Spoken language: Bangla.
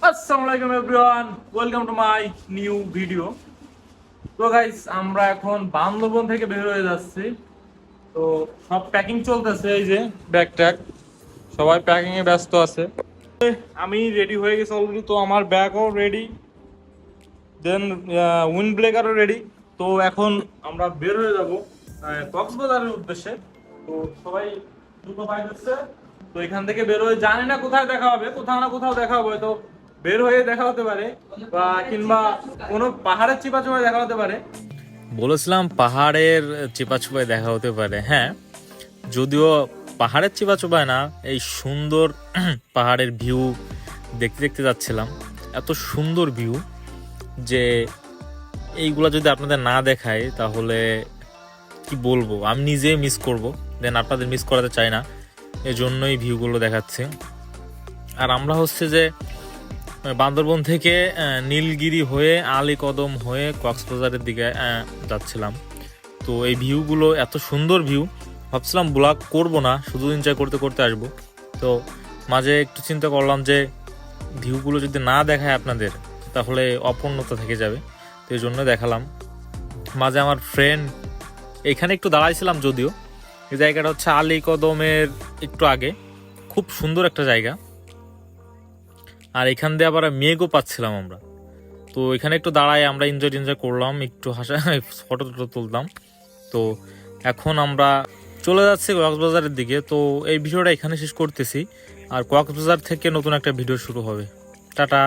আসসালামু আলাইকুম everyone, welcome to my new video. তো গাইস, আমরা এখন বান্দরবন থেকে বের হয়ে যাচ্ছি। তো সব প্যাকিং চলতেছে, এই যে ব্যাগ ট্যাগ সবাই প্যাকিং এ ব্যস্ত আছে। আমি রেডি হয়ে গেছি অলরেডি, তো আমার ব্যাগও রেডি, দেন উইন্ড ব্রেকারও রেডি। তো এখন আমরা বের হয়ে যাব কক্সবাজারের উদ্দেশ্যে। তো সবাই দ্রুত বাইর হচ্ছে। তো এখান থেকে বের হয়ে জানি না কোথায় দেখা হবে, কোথাও না কোথাও দেখা হবে। তো বের হয়ে দেখা হতে পারে, বা কিংবা কোনো পাহাড়ের চিপাচুপায় দেখা হতে পারে। বলেছিলাম পাহাড়ের চিপাচুপায় দেখা হতে পারে, হ্যাঁ। যদিও পাহাড়ের চিপাচুপায় না, এই সুন্দর পাহাড়ের ভিউ দেখতে দেখতে যাচ্ছিলাম। এত সুন্দর ভিউ যে এইগুলা যদি আপনাদের না দেখায় তাহলে কি বলবো, আমি নিজেই মিস করব, দেন আপনাদের মিস করাতে চাই না, এজন্যই ভিউগুলো দেখাচ্ছি। আর আমরা হচ্ছে যে বান্দরবন থেকে নীলগিরি হয়ে আলীকদম হয়ে কক্সবাজারের দিকে যাচ্ছিলাম। তো এই ভিউগুলো এত সুন্দর ভিউ, ভাবছিলাম ব্লগ করব না, শুধু এনজয় করতে করতে আসবো। তো মাঝে একটু চিন্তা করলাম যে ভিউগুলো যদি না দেখায় আপনাদের তাহলে অপূর্ণতা থেকে যাবে, তো এই জন্য দেখালাম। মাঝে আমার ফ্রেন্ড এখানে একটু দাঁড়াইছিলাম, যদিও এই জায়গাটা হচ্ছে আলীকদমের একটু আগে, খুব সুন্দর একটা জায়গা। আর এখান দিয়ে আবার মেঘও পাচ্ছিলাম আমরা। তো এখানে একটু দাঁড়ায় আমরা এনজয় করলাম, একটু হাসা ফটো টটো তুলতাম। তো এখন আমরা চলে যাচ্ছি কক্সবাজারের দিকে। তো এই ভিডিওটা এখানে শেষ করতেছি, আর কক্সবাজার থেকে নতুন একটা ভিডিও শুরু হবে। টাটা।